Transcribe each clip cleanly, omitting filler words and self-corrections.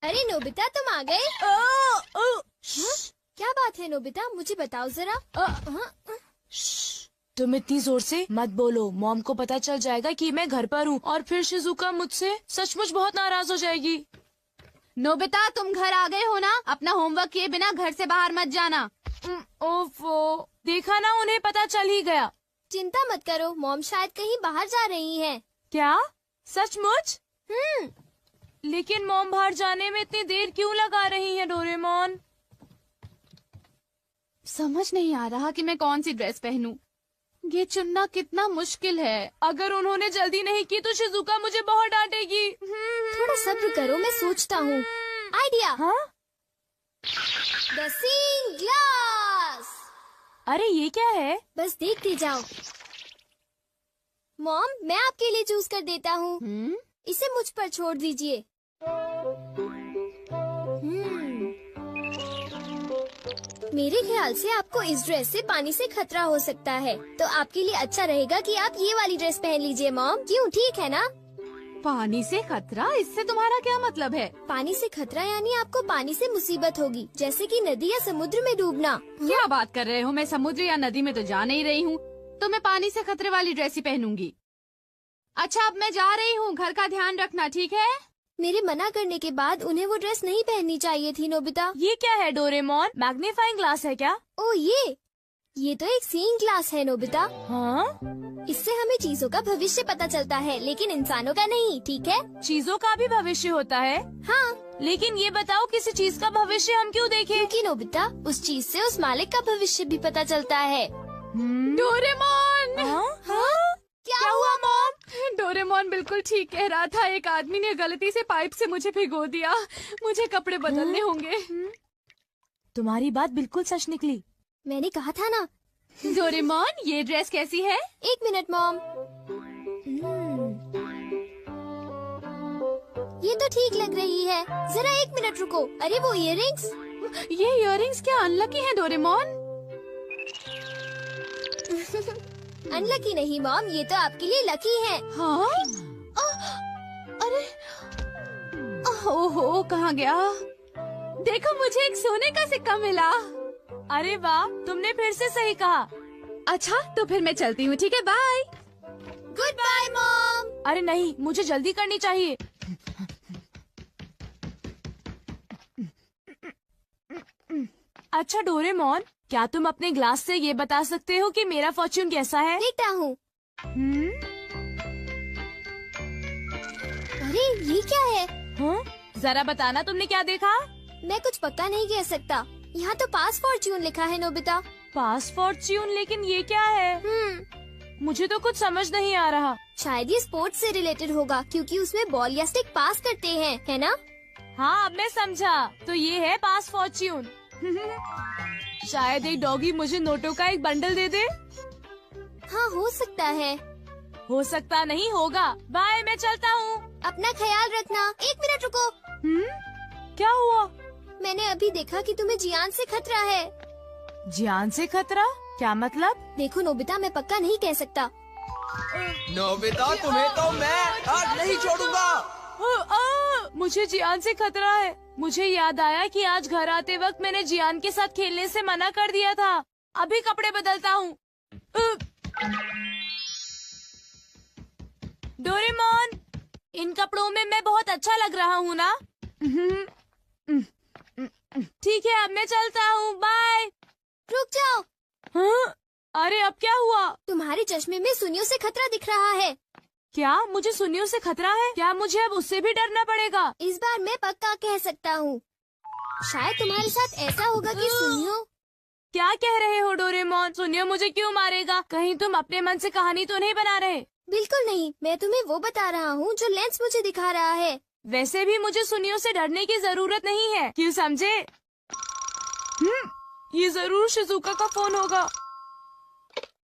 अरे नोबिता, तुम आ गए? हाँ? क्या बात है नोबिता, मुझे बताओ जरा। तुम इतनी जोर से मत बोलो, मॉम को पता चल जाएगा कि मैं घर पर हूँ और फिर शिजुका मुझसे सचमुच बहुत नाराज हो जाएगी। नोबिता, तुम घर आ गए हो ना? अपना होमवर्क किए बिना घर से बाहर मत जाना। ओफो, देखा ना, उन्हें पता चल ही गया। चिंता मत करो, मॉम शायद कहीं बाहर जा रही हैं। क्या? सचमुच? लेकिन मॉम बाहर जाने में इतनी देर क्यों लगा रही है डोरेमोन? समझ नहीं आ रहा कि मैं कौन सी ड्रेस पहनूं। ये चुनना कितना मुश्किल है। अगर उन्होंने जल्दी नहीं की तो शिजुका मुझे बहुत डांटेगी। थोड़ा सब्र करो, मैं सोचता हूँ। आइडिया। हाँ? The seeing glass. अरे ये क्या है? बस देखते जाओ। मॉम, मैं आपके लिए चूज कर देता हूँ। इसे मुझ पर छोड़ दीजिए। मेरे ख्याल से आपको इस ड्रेस से पानी से खतरा हो सकता है, तो आपके लिए अच्छा रहेगा कि आप ये वाली ड्रेस पहन लीजिए मॉम। क्यों, ठीक है ना? पानी से खतरा? इससे तुम्हारा क्या मतलब है? पानी से खतरा यानी आपको पानी से मुसीबत होगी, जैसे कि नदी या समुद्र में डूबना। क्या बात कर रहे हो? मैं समुद्र या नदी में तो जा नहीं रही हूँ, तो मैं पानी से खतरे वाली ड्रेस ही पहनूंगी। अच्छा, अब मैं जा रही हूँ, घर का ध्यान रखना, ठीक है? मेरे मना करने के बाद उन्हें वो ड्रेस नहीं पहननी चाहिए थी नोबिता। ये क्या है डोरेमोन? मैग्नीफाइंग ग्लास है क्या? ओ ये तो एक सीइंग ग्लास है नोबिता। हाँ? इससे हमें चीजों का भविष्य पता चलता है, लेकिन इंसानों का नहीं, ठीक है? चीजों का भी भविष्य होता है? हाँ। लेकिन ये बताओ, किसी चीज का भविष्य हम क्यों देखें? क्योंकि नोबिता, उस चीज से उस मालिक का भविष्य भी पता चलता है। डोरेमोन! हाँ? क्या हुआ मॉम? डोरेमोन बिल्कुल ठीक कह रहा था। एक आदमी ने गलती से पाइप से मुझे भिगो दिया। मुझे कपड़े बदलने होंगे। तुम्हारी बात बिल्कुल सच निकली। मैंने कहा था ना। डोरेमोन, ये ड्रेस कैसी है? एक मिनट मॉम। ये तो ठीक लग रही है। जरा एक मिनट रुको। अरे वो इयररिंग्स। ये इयररिंग्स क्या अनलकी हैं डोरेमोन? अनलकी नहीं मॉम, ये तो आपके लिए लकी है। हाँ? अरे ओहो, कहाँ गया? देखो, मुझे एक सोने का सिक्का मिला। अरे वाह, तुमने फिर से सही कहा। अच्छा, तो फिर मैं चलती हूँ, ठीक है? बाय। Goodbye mom. अरे नहीं, मुझे जल्दी करनी चाहिए। अच्छा डोरेमोन, क्या तुम अपने ग्लास से ये बता सकते हो कि मेरा फॉर्च्यून कैसा है? देखता हूँ। अरे ये क्या है? हाँ? जरा बताना, तुमने क्या देखा? मैं कुछ पक्का नहीं कह सकता। यहाँ तो पास फॉर्च्यून लिखा है नोबिता। पास फॉर्च्यून? लेकिन ये क्या है? मुझे तो कुछ समझ नहीं आ रहा। शायद ये स्पोर्ट्स से रिलेटेड होगा, क्योंकि उसमें बॉल या स्टिक पास करते हैं, है ना? हाँ, अब मैं समझा। तो ये है पास फॉर्च्यून। शायद एक डॉगी मुझे नोटों का एक बंडल दे दे। हाँ, हो सकता है। हो सकता नहीं, होगा। बाय, मैं चलता हूँ। अपना ख्याल रखना। एक मिनट रुको। क्या हुआ? मैंने अभी देखा कि तुम्हें जियान से खतरा है। जियान से खतरा? क्या मतलब? देखो नोबिता, मैं पक्का नहीं कह सकता। नोबिता, तुम्हें तो मैं आज नहीं छोड़ूंगा। मुझे जियान से खतरा है। मुझे याद आया कि आज घर आते वक्त मैंने जियान के साथ खेलने से मना कर दिया था। अभी कपड़े बदलता हूँ। डोरेमोन, इन कपड़ों में मैं बहुत अच्छा लग रहा हूँ ना? ठीक है, अब मैं चलता हूँ। बाय। रुक जाओ। हाँ? अरे अब क्या हुआ? तुम्हारे चश्मे में सुनियों से खतरा दिख रहा है। क्या मुझे सुनियों से खतरा है? क्या मुझे अब उससे भी डरना पड़ेगा? इस बार मैं पक्का कह सकता हूँ। शायद तुम्हारे साथ ऐसा होगा कि सुनियो। क्या कह रहे हो डोरेमोन? सुनियो मुझे क्यों मारेगा? कहीं तुम अपने मन से कहानी तो नहीं बना रहे? बिल्कुल नहीं, मैं तुम्हें वो बता रहा हूँ जो लेंस मुझे दिखा रहा है। वैसे भी मुझे सुनियों से डरने की जरूरत नहीं है, क्यों समझे? ये जरूर शिजुका का फोन होगा।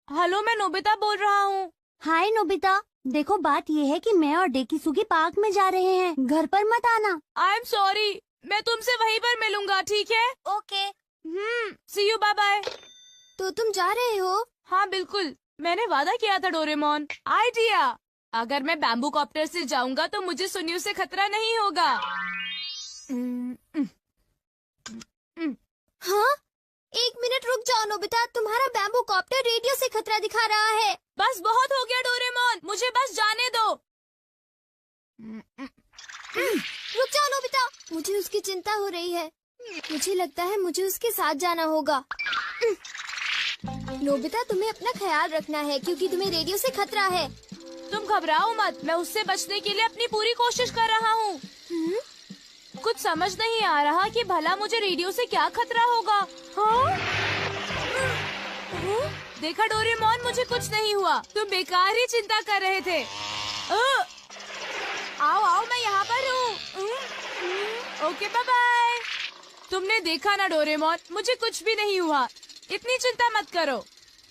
हेलो, मैं नोबिता बोल रहा हूँ। हाय नोबिता, देखो बात ये है कि मैं और डेकिसुगी पार्क में जा रहे हैं, घर पर मत आना। आई एम सॉरी, मैं तुमसे वहीं पर मिलूंगा, ठीक है? Okay. See you, bye bye. तो तुम जा रहे हो? हाँ बिल्कुल, मैंने वादा किया था डोरेमोन। आइडिया, अगर मैं बैम्बू कॉप्टर से जाऊंगा तो मुझे सुनियों से खतरा नहीं होगा। नोबिता, तुम्हारा बैम्बू कॉप्टर रेडियो से खतरा दिखा रहा है। बस बहुत हो गया डोरेमोन, मुझे बस जाने दो। रुक जाओ नोबिता, मुझे उसकी चिंता हो रही है। मुझे लगता है मुझे उसके साथ जाना होगा। नोबिता, तुम्हें अपना ख्याल रखना है क्योंकि तुम्हें रेडियो से खतरा है। तुम घबराओ मत, मैं उससे बचने के लिए अपनी पूरी कोशिश कर रहा हूँ। कुछ समझ नहीं आ रहा कि भला मुझे रेडियो से क्या खतरा होगा। हाँ? देखा डोरेमोन, मुझे कुछ नहीं हुआ, तुम बेकार ही चिंता कर रहे थे। आओ आओ, मैं यहाँ पर हूँ। Okay, bye bye. तुमने देखा ना डोरेमोन, मुझे कुछ भी नहीं हुआ, इतनी चिंता मत करो।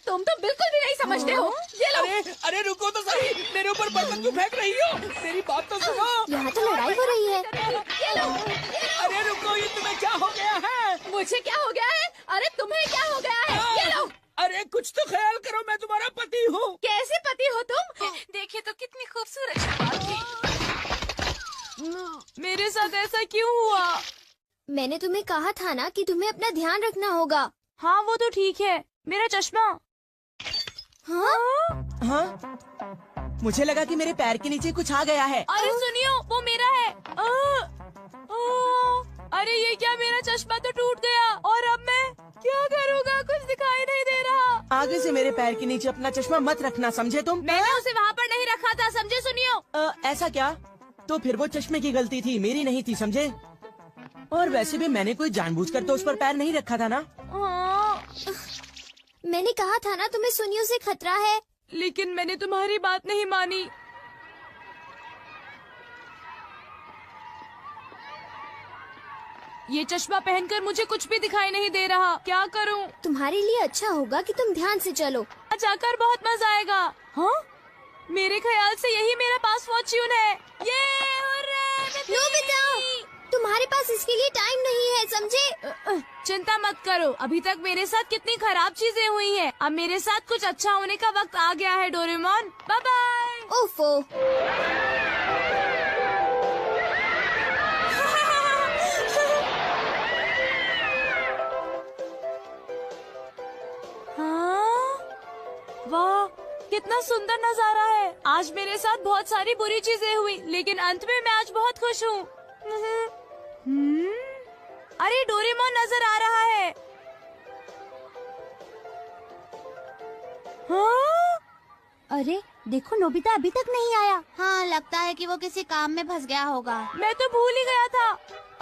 तुम तो बिल्कुल भी नहीं समझते हो। ये लो। अरे रुको तो सही, मेरे ऊपर बर्तन क्यों फेंक रही हो? मेरी बात तो सुनो। यहाँ तो लड़ाई हो रही है। ये लो। अरे रुको, ये तुम्हें क्या हो गया है? मुझे क्या हो गया है? अरे तुम्हें क्या हो गया है? ये लो। अरे कुछ तो ख्याल करो, मैं तुम्हारा पति हूँ। कैसे पति हो तुम? देखिए तो कितनी खूबसूरत शक्ल थी। मेरे साथ ऐसा क्यों हुआ? मैंने तुम्हें कहा था ना कि तुम्हें अपना ध्यान रखना होगा। हाँ वो तो ठीक है, मेरा चश्मा। हाँ? हाँ? मुझे लगा कि मेरे पैर के नीचे कुछ आ गया है। अरे सुनियो, वो मेरा है। अरे ये क्या, मेरा चश्मा तो टूट गया और अब मैं क्या करूँगा? कुछ दिखाई नहीं दे रहा। आगे से मेरे पैर के नीचे अपना चश्मा मत रखना, समझे तुम? मैंने उसे वहाँ पर नहीं रखा था, समझे सुनियो? ऐसा क्या? तो फिर वो चश्मे की गलती थी, मेरी नहीं थी, समझे? और वैसे भी मैंने कोई जानबूझकर तो उस पर पैर नहीं रखा था ना। मैंने कहा था ना तुम्हें सुनियो से खतरा है। लेकिन मैंने तुम्हारी बात नहीं मानी। ये चश्मा पहनकर मुझे कुछ भी दिखाई नहीं दे रहा, क्या करूं? तुम्हारे लिए अच्छा होगा कि तुम ध्यान से चलो। जाकर बहुत मजा आएगा। हाँ? मेरे ख्याल से यही मेरा पास फॉर्च्यून है। ये नोबिता, तुम्हारे पास इसके लिए टाइम नहीं है, समझे? चिंता मत करो, अभी तक मेरे साथ कितनी खराब चीजें हुई हैं। अब मेरे साथ कुछ अच्छा होने का वक्त आ गया है डोरेमोन। Bye bye. ओफो। हाँ? वाह, कितना सुंदर नजारा है। आज मेरे साथ बहुत सारी बुरी चीजें हुई, लेकिन अंत में मैं आज बहुत खुश हूँ। अरे डोरेमोन नजर आ रहा है। हाँ? अरे देखो, नोबिता अभी तक नहीं आया। हाँ, लगता है कि वो किसी काम में फंस गया होगा। मैं तो भूल ही गया था।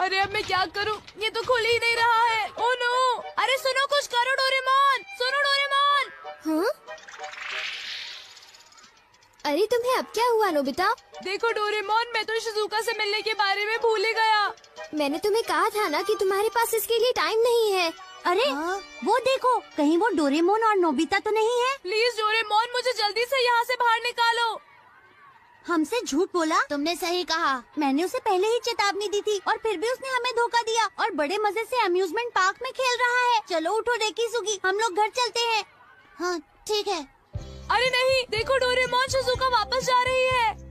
अरे अब मैं क्या करूं? ये तो खुल ही नहीं रहा है। Oh no! अरे सुनो, कुछ करो डोरेमोन, सुनो डोरेमोन। हाँ? अरे तुम्हें अब क्या हुआ नोबिता? देखो डोरेमोन, मैं तो शिजुका से मिलने के बारे में भूल ही गया। मैंने तुम्हें कहा था ना कि तुम्हारे पास इसके लिए टाइम नहीं है। अरे वो देखो, कहीं वो डोरेमोन और नोबिता तो नहीं है? प्लीज डोरेमोन, मुझे जल्दी से यहाँ से बाहर निकालो। हमसे झूठ बोला? तुमने सही कहा, मैंने उसे पहले ही चेतावनी दी थी और फिर भी उसने हमें धोखा दिया और बड़े मजे से अम्यूजमेंट पार्क में खेल रहा है। चलो उठो डेकिसुगी, हम लोग घर चलते हैं। हाँ ठीक है। अरे नहीं, देखो डोरेमोन, शिजुका वापस जा रही है।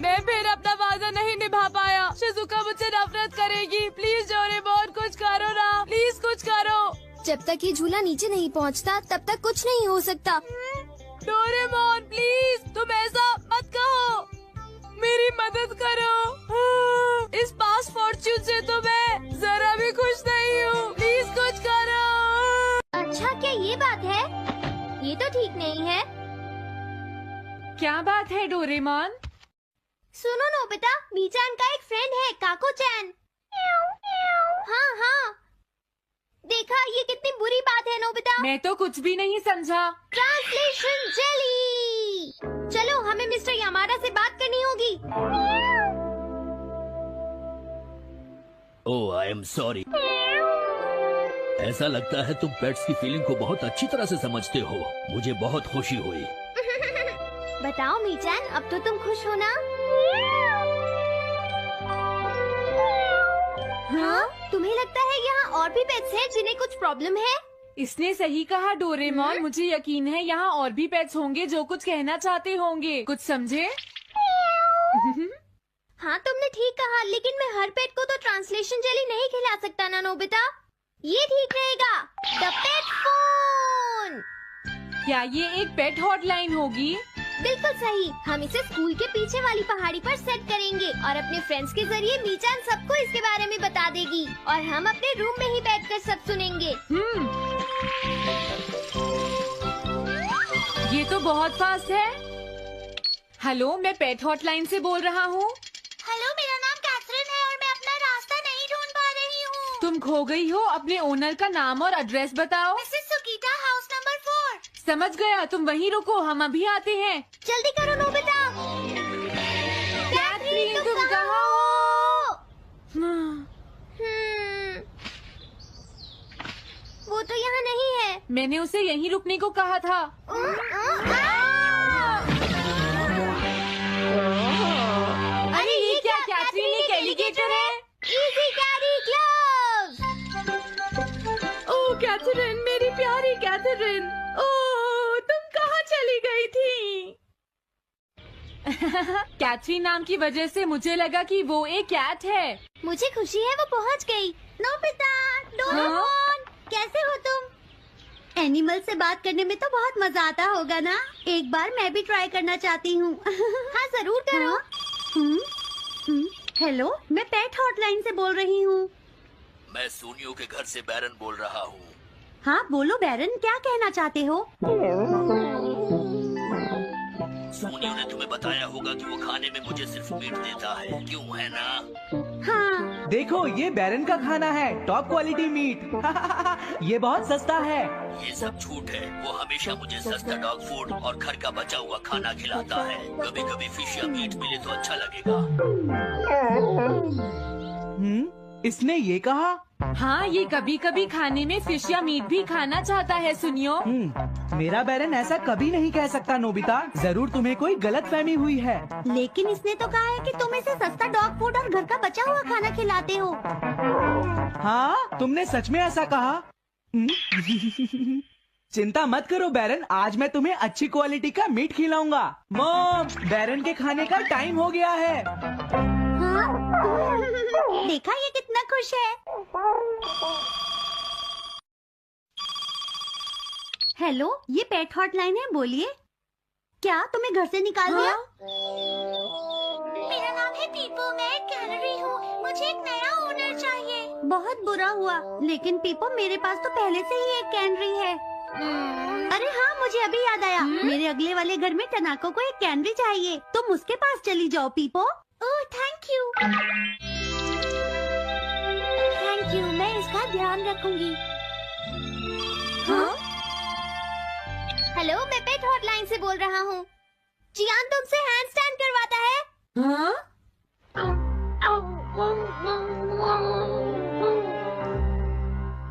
मैं फिर अपना वादा नहीं निभा पाया। शिजुका मुझसे नफरत करेगी। प्लीज डोरेमोन, कुछ करो ना, प्लीज कुछ करो। जब तक ये झूला नीचे नहीं पहुंचता, तब तक कुछ नहीं हो सकता। डोरेमोन प्लीज, तुम ऐसा मत कहो, मेरी मदद करो। इस पास फॉर्च्यून से तो मैं जरा भी खुश नहीं हूँ, प्लीज कुछ करो। अच्छा, क्या ये बात है? ये तो ठीक नहीं है। क्या बात है डोरेमोन? सुनो नोबिता, मीचान का एक फ्रेंड है, काको-चैन। हाँ हाँ, देखा, ये कितनी बुरी बात है नोबिता। मैं तो कुछ भी नहीं समझा। Translation jelly. चलो, हमें मिस्टर यामाडा से बात करनी होगी। ओह, आई एम सॉरी। ऐसा लगता है तुम पेट्स की फीलिंग को बहुत अच्छी तरह से समझते हो। मुझे बहुत खुशी हुई। बताओ मीचान, अब तो तुम खुश हो ना? हाँ? तुम्हें लगता है यहाँ और भी पेट्स हैं जिन्हें कुछ प्रॉब्लम है? इसने सही कहा डोरेमोन, मुझे यकीन है यहाँ और भी पेट्स होंगे जो कुछ कहना चाहते होंगे, कुछ समझे? हाँ तुमने ठीक कहा, लेकिन मैं हर पेट को तो ट्रांसलेशन जेली नहीं खिला सकता ना नोबिता। ये ठीक रहेगा। The pet phone. क्या ये एक पेट हॉटलाइन होगी? बिल्कुल सही। हम इसे स्कूल के पीछे वाली पहाड़ी पर सेट करेंगे और अपने फ्रेंड्स के जरिए मीचान सबको इसके बारे में बता देगी और हम अपने रूम में ही बैठकर सब सुनेंगे। ये तो बहुत फास्ट है। हेलो, मैं पेट हॉटलाइन से बोल रहा हूँ। हेलो, मेरा नाम कैथरीन है और मैं अपना रास्ता नहीं ढूंढ पा रही हूँ। तुम खो गई हो, अपने ओनर का नाम और एड्रेस बताओ। Mrs Sukita, house number 4। समझ गया, तुम वहीं रुको, हम अभी आते हैं। जल्दी करो नोबिता। कैथरीन, तुम कहाँ हो? हो? वो तो यहाँ नहीं है। मैंने उसे यहीं रुकने को कहा था। अरे ये क्या, कैथरीन एक एलिगेटर है। Easy carry gloves. Oh Catherine, मेरी प्यारी कैथरीन, ओह तुम कहाँ चली गई थी? कैथरीन नाम की वजह से मुझे लगा कि वो एक कैट है। मुझे खुशी है वो पहुँच गई। नोबिता, डोरेमोन, कैसे हो तुम? एनिमल से बात करने में तो बहुत मजा आता होगा ना? एक बार मैं भी ट्राई करना चाहती हूँ। हाँ जरूर करो। हेलो, मैं पेट हॉटलाइन से बोल रही हूँ। मैं सोनियो के घर से बैरन बोल रहा हूँ। हाँ बोलो बैरन, क्या कहना चाहते हो? सोनियो ने तुम्हें बताया होगा कि वो खाने में मुझे सिर्फ मीट देता है, क्यों है ना? हाँ। देखो ये बैरन का खाना है, टॉप क्वालिटी मीट। ये बहुत सस्ता है। ये सब झूठ है। वो हमेशा मुझे सस्ता डॉग फूड और घर का बचा हुआ खाना खिलाता है। कभी कभी फिश या मीट मिले तो अच्छा लगेगा। इसने ये कहा? हाँ, ये कभी कभी खाने में फिश या मीट भी खाना चाहता है। सुनियो, मेरा बैरन ऐसा कभी नहीं कह सकता नोबिता। जरूर तुम्हें कोई गलतफहमी हुई है। लेकिन इसने तो कहा है कि तुम इसे सस्ता डॉग फूड और घर का बचा हुआ खाना खिलाते हो। हाँ, तुमने सच में ऐसा कहा? चिंता मत करो बैरन, आज मैं तुम्हें अच्छी क्वालिटी का मीट खिलाऊंगा। मॉम, बैरन के खाने का टाइम हो गया है। हाँ? देखा ये कितना खुश है। हेलो, ये पेट हॉटलाइन है, बोलिए। क्या तुम्हें घर से निकाल दिया? मेरा नाम है पीपो, मैं एक कैनरी हूँ। मुझे एक नया ओनर चाहिए। बहुत बुरा हुआ, लेकिन पीपो मेरे पास तो पहले से ही एक कैनरी है। अरे हाँ, मुझे अभी याद आया। मेरे अगले वाले घर में टनाको को एक कैनरी चाहिए। तुम उसके पास चली जाओ Pipo. Oh thank you. Thank you, मैं इसका ध्यान रखूंगी। हाँ? हेलो, मैं पेट हॉटलाइन से बोल रहा हूँ। जियान तुमसे हैंड स्टैंड करवाता है। हाँ?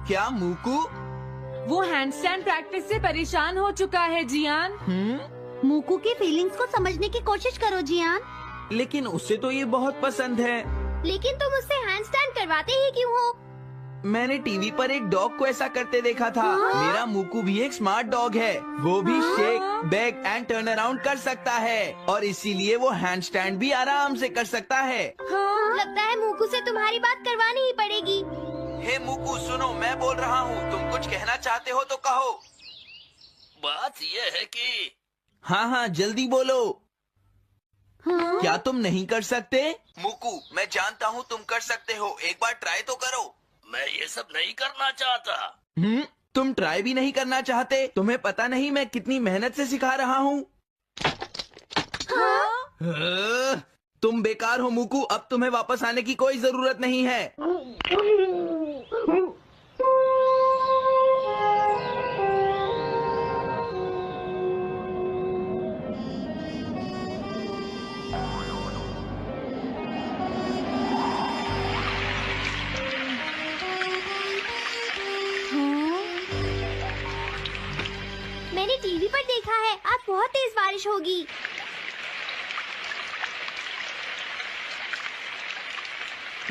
क्या मूकू? वो हैंडस्टैंड प्रैक्टिस से परेशान हो चुका है जियान। मूकू की फीलिंग्स को समझने की कोशिश करो जियान। लेकिन उसे तो ये बहुत पसंद है। लेकिन तुम उससे हैंड स्टैंड करवाते ही क्यों हो? मैंने टीवी पर एक डॉग को ऐसा करते देखा था। मेरा मूकू भी एक स्मार्ट डॉग है। वो भी shake, back and turn around कर सकता है और इसीलिए वो हैंड स्टैंड भी आराम से कर सकता है। लगता है मूकू से तुम्हारी बात करवानी ही पड़ेगी। हे मूकू सुनो, मैं बोल रहा हूँ, तुम कुछ कहना चाहते हो तो कहो। बात ये है कि हाँ हाँ जल्दी बोलो। क्या तुम नहीं कर सकते? मूकू, मैं जानता हूँ तुम कर सकते हो, एक बार ट्राई तो करो। मैं ये सब नहीं करना चाहता। तुम ट्राई भी नहीं करना चाहते? तुम्हें पता नहीं मैं कितनी मेहनत से सिखा रहा हूँ। तुम बेकार हो मूकू, अब तुम्हें वापस आने की कोई जरूरत नहीं है। मैंने टीवी पर देखा है आज बहुत तेज बारिश होगी।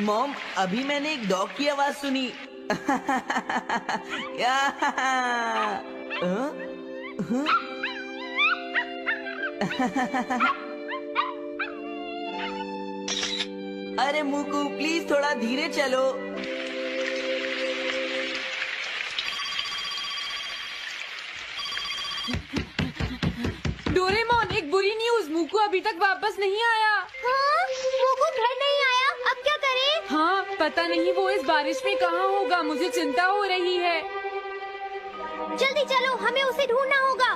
मॉम, अभी मैंने एक डॉग की आवाज सुनी। अरे मूकू प्लीज थोड़ा धीरे चलो। डोरेमोन, एक बुरी न्यूज, मूकू अभी तक वापस नहीं आया। हाँ, मोकू घर नहीं आया, अब क्या करें? हाँ, पता नहीं वो इस बारिश में कहाँ होगा, मुझे चिंता हो रही है। जल्दी चलो, हमें उसे ढूंढना होगा।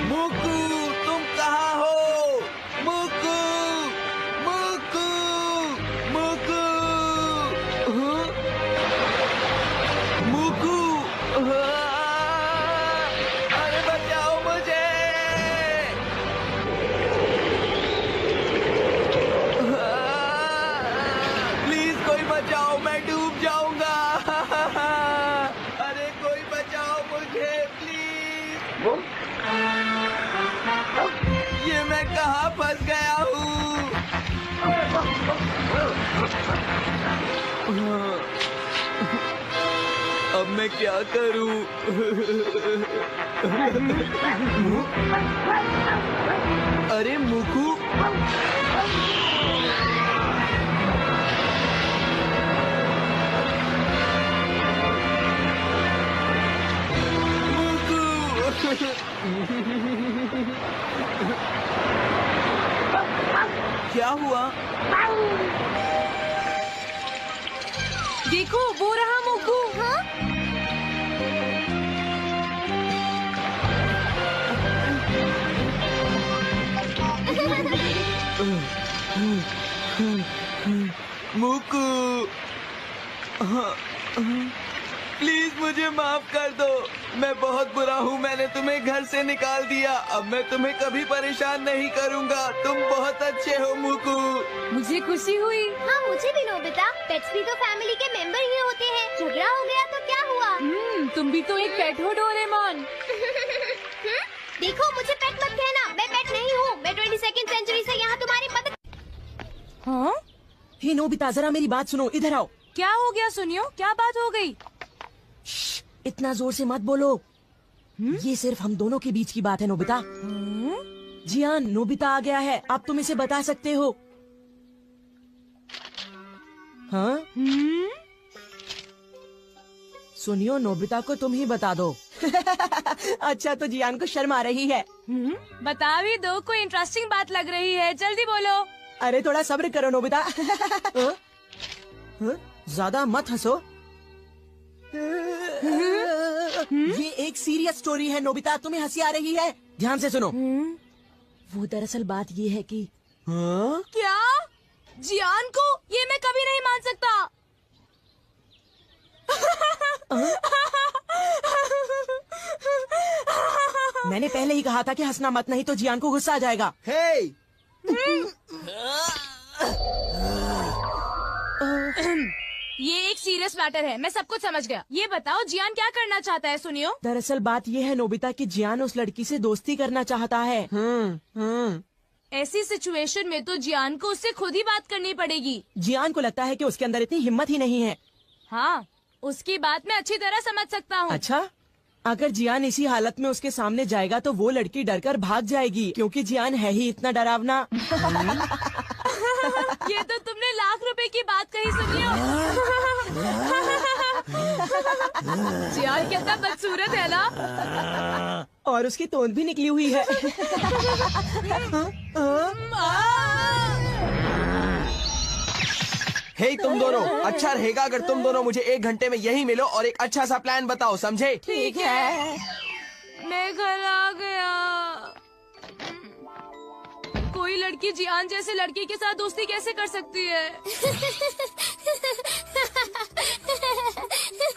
मुकू, तुम कहाँ हो? मुकू, मुकू, मुकू, हाँ? मुकू, हाँ? अरे बचाओ मुझे! प्लीज कोई बचाओ, मैं डूब जाऊंगा। अरे कोई बचाओ मुझे प्लीज। ये मैं कहाँ फंस गया हूँ? अब मैं क्या करूँ? अरे मुकू, क्या हुआ? देखो, वो रहा मूकू। हाँ? मुकू, प्लीज मुझे माफ कर दो। मैं बहुत बुरा हूँ, मैंने तुम्हें घर से निकाल दिया। अब मैं तुम्हें कभी परेशान नहीं करूँगा। तुम बहुत अच्छे हो मुकू। मुझे खुशी हुई। हाँ, मुझे भी नोबिता। पेट्स भी तो फैमिली के मेंबर ही होते हैं। झगड़ा हो गया तो क्या हुआ? तुम भी तो एक पेट हो डोरेमोन। देखो, मुझे पेट मत कहना, मैं पेट नहीं हूँ। मैं 22वीं सेंचुरी से यहाँ तुम्हारी मदद। हाँ? हे नोबिता, जरा मेरी बात सुनो, इधर आओ। क्या हो गया सुनियो, क्या बात हो गई? इतना जोर से मत बोलो। ये सिर्फ हम दोनों के बीच की बात है नोबिता। जियान, नोबिता आ गया है, आप तुम इसे बता सकते हो। हाँ? सुनियो, नोबिता को तुम ही बता दो। अच्छा, तो जियान को शर्म आ रही है। बता भी दो, कोई इंटरेस्टिंग बात लग रही है, जल्दी बोलो। अरे थोड़ा सब्र करो नोबिता। हाँ? हाँ? ज्यादा मत हंसो। ये एक सीरियस स्टोरी है नोबिता, तुम्हें हंसी आ रही है? ध्यान से सुनो। वो दरअसल बात ये है कि हाँ? क्या? जियान को? ये मैं कभी नहीं मान सकता। मैंने पहले ही कहा था कि हंसना मत, नहीं तो जियान को गुस्सा आ जाएगा। हे! ये एक सीरियस मैटर है, मैं सब कुछ समझ गया। ये बताओ, जियान क्या करना चाहता है सुनियो? दरअसल बात ये है नोबिता कि जियान उस लड़की से दोस्ती करना चाहता है। ऐसी सिचुएशन में तो जियान को उससे खुद ही बात करनी पड़ेगी। जियान को लगता है कि उसके अंदर इतनी हिम्मत ही नहीं है। हाँ, उसकी बात मैं अच्छी तरह समझ सकता हूँ। अच्छा, अगर जियान इसी हालत में उसके सामने जाएगा तो वो लड़की डरकर भाग जाएगी, क्योंकि जियान है ही इतना डरावना। ये तो तुमने लाख रुपए की बात कही सुनियो। जियान कितना बदसूरत है ना? और उसकी तोंद भी निकली हुई है। हे तुम दोनों, अच्छा रहेगा अगर तुम दोनों मुझे 1 घंटे में यही मिलो और एक अच्छा सा प्लान बताओ, समझे? ठीक है। मैं घर आ गया। कोई लड़की जियान जैसे लड़की के साथ दोस्ती कैसे कर सकती है?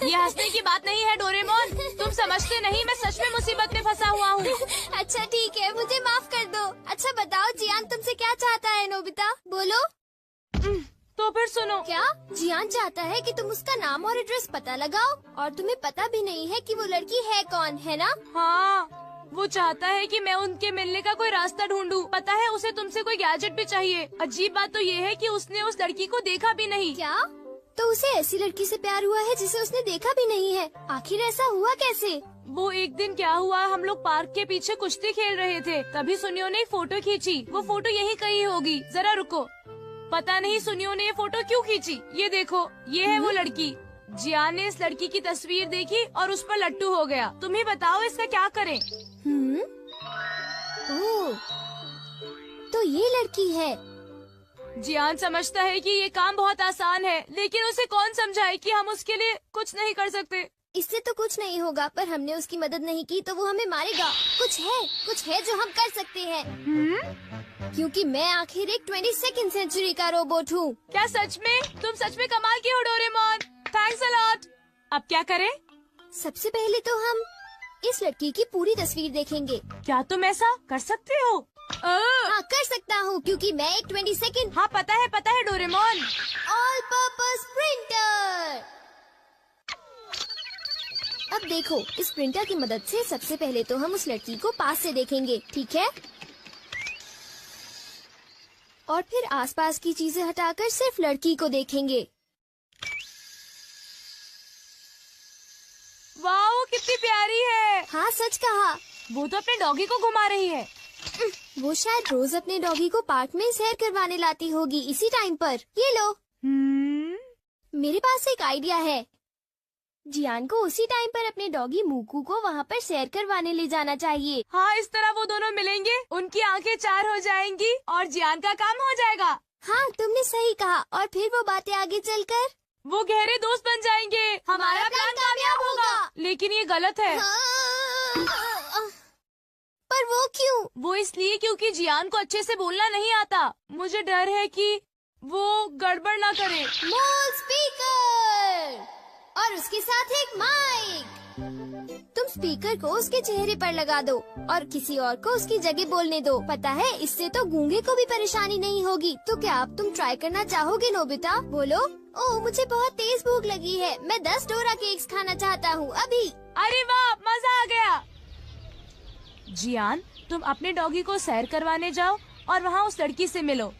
ये हंसने की बात नहीं है डोरेमोन, तुम समझते नहीं, मैं सच में मुसीबत में फंसा हुआ हूँ। अच्छा ठीक है, मुझे माफ कर दो। अच्छा बताओ, जियान तुमसे क्या चाहता है नोबिता? बोलो। तो फिर सुनो। क्या? जियान चाहता है कि तुम उसका नाम और एड्रेस पता लगाओ, और तुम्हें पता भी नहीं है कि वो लड़की है कौन, है ना? हाँ, वो चाहता है कि मैं उनके मिलने का कोई रास्ता ढूंढूं। पता है, उसे तुमसे कोई गैजेट भी चाहिए। अजीब बात तो ये है कि उसने उस लड़की को देखा भी नहीं। क्या? तो उसे ऐसी लड़की से प्यार हुआ है जिसे उसने देखा भी नहीं है। आखिर ऐसा हुआ कैसे? वो एक दिन क्या हुआ, हम लोग पार्क के पीछे कुश्ती खेल रहे थे, तभी सुनियो ने एक फोटो खींची। वो फोटो यहीं कहीं होगी, जरा रुको। पता नहीं सुनियो ने ये फोटो क्यों खींची। ये देखो, ये है वो लड़की। जियान ने इस लड़की की तस्वीर देखी और उस पर लट्टू हो गया। तुम ही बताओ इसका क्या करें। ओह, तो ये लड़की है। जियान समझता है कि ये काम बहुत आसान है, लेकिन उसे कौन समझाए कि हम उसके लिए कुछ नहीं कर सकते। इससे तो कुछ नहीं होगा, पर हमने उसकी मदद नहीं की तो वो हमें मारेगा। कुछ है जो हम कर सकते हैं। क्योंकि मैं आखिर एक 22वीं सेंचुरी का रोबोट हूँ। क्या सच में? तुम सच में कमाल की हो डोरेमोन। Thanks a lot. अब क्या करें? सबसे पहले तो हम इस लड़की की पूरी तस्वीर देखेंगे। क्या तुम ऐसा कर सकते हो? हाँ, कर सकता हूँ, क्योंकि मैं एक 22nd हाँ पता है डोरेमोन। All purpose printer. अब देखो, इस प्रिंटर की मदद से सबसे पहले तो हम उस लड़की को पास से देखेंगे, ठीक है? और फिर आसपास की चीजें हटाकर सिर्फ लड़की को देखेंगे। वाओ, कितनी प्यारी है। हाँ, सच कहा। वो तो अपने डॉगी को घुमा रही है। वो शायद रोज अपने डॉगी को पार्क में सैर करवाने लाती होगी इसी टाइम पर। ये लो, मेरे पास एक आइडिया है। जियान को उसी टाइम पर अपने डॉगी मूकू को वहाँ पर सैर करवाने ले जाना चाहिए। हाँ, इस तरह वो दोनों मिलेंगे, उनकी आंखें चार हो जाएंगी और जियान का काम हो जाएगा। हाँ, तुमने सही कहा। और फिर वो बातें आगे चलकर वो गहरे दोस्त बन जाएंगे। हमारा प्लान कामयाब होगा। लेकिन ये गलत है। पर वो क्यों? वो इसलिए क्योंकि जियान को अच्छे से बोलना नहीं आता। मुझे डर है कि वो गड़बड़ ना करे। मॉल स्पीकर और उसके साथ एक माइक। तुम स्पीकर को उसके चेहरे पर लगा दो और किसी और को उसकी जगह बोलने दो। पता है, इससे तो गूंगे को भी परेशानी नहीं होगी। तो क्या अब तुम ट्राई करना चाहोगे नोबिता? बोलो। ओह, मुझे बहुत तेज भूख लगी है। मैं 10 डोरा केक्स खाना चाहता हूँ अभी। अरे वाह, मजा आ गया। जियान, तुम अपने डॉगी को सैर करवाने जाओ और वहाँ उस लड़की से मिलो।